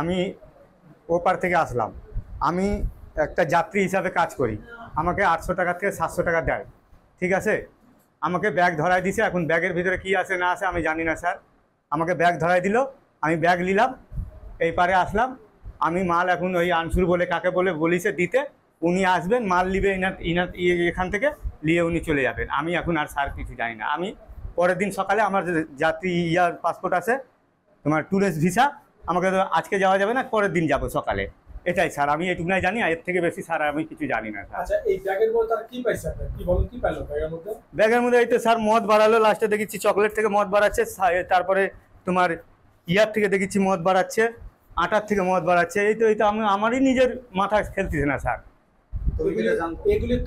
আমি ওপার থেকে আসলাম। আমি একটা যাত্রী হিসাবে কাজ করি। আমাকে 800 টাকা থেকে 700 টাকা দেয়, ঠিক আছে। আমাকে ব্যাগ ধরাই দিছে, এখন ব্যাগের ভিতরে কি আছে না আছে আমি জানি না স্যার। আমাকে ব্যাগ ধরাই দিল, আমি ব্যাগ নিলাম, এই পারে আসলাম। আমি মাল এখন ওই আনসুর বলে কাকে বলে বলিছে দিতে, উনি আসবেন মাল নিবে এখান থেকে নিয়ে উনি চলে যাবেন। আমি এখন আর স্যার কিছু জানি না। আমি পরের দিন সকালে আমার যাত্রী পাসপোর্ট আছে, তোমার ট্যুরিস্ট ভিসা, আমাকে তো আজকে যাওয়া যাবে না, পরের দিন যাব সকালে। এটাই স্যার, আমি এটুকুনাই জানি, এর থেকে বেশি স্যার আমি কিছু জানি না স্যার। আচ্ছা, এই ব্যাগের মধ্যে তারা কি পাইছে, আপনি কি বলেন, কি পাইলো ব্যাগের মধ্যে? ব্যাগের মধ্যে এই তো স্যার মদ বাড়ালো, লাস্টে দেখেছি চকলেট থেকে মদ বাড়াচ্ছে, তারপরে তোমার থেকে দেখেছি মদ বাড়াচ্ছে, আটার থেকে মদ বাড়াচ্ছে। এই তো আমি আমারই নিজের মাথা খেলতেছে না স্যার।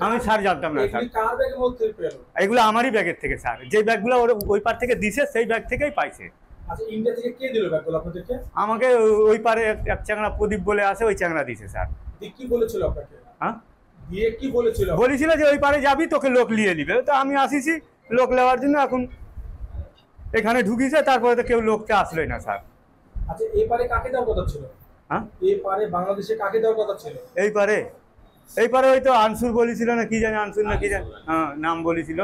আমি স্যার জানতাম না স্যার, কার ব্যাগের মধ্যে পেলো? এগুলো আমারই ব্যাগের থেকে স্যার, যে ব্যাগগুলো ওই পার থেকে দিছে সেই ব্যাগ থেকেই পাইছে। আচ্ছা, ইন্ডিয়া থেকে কে দিল ব্যাগগুলো আপনাদেরকে? আমাকে ওই পারে এক চ্যাংড়া প্রদীপ বলে আছে, ওই চ্যাংড়া দিছে স্যার। কি বলেছিল আপনাকে? হ্যাঁ, দিয়ে কি বলেছিল? বলেছিল যে ওই পারে যাবি, তোকে লোক নিয়ে নিবে। তো আমি আসিছি লোক নেওয়ার জন্য, এখন এখানে ঢুকিছে, তারপরে তো কেউ লোকটা আসলোই না স্যার। আচ্ছা, এই পারে কাকে দেওয়ার কথা ছিল? হ্যাঁ, এই পারে বাংলাদেশে কাকে দেওয়ার কথা ছিল? এই পারে ওই তো আনসুর বলেছিল না কি জানি, আনসুর না কি জানি, হ্যাঁ নাম বলেছিল।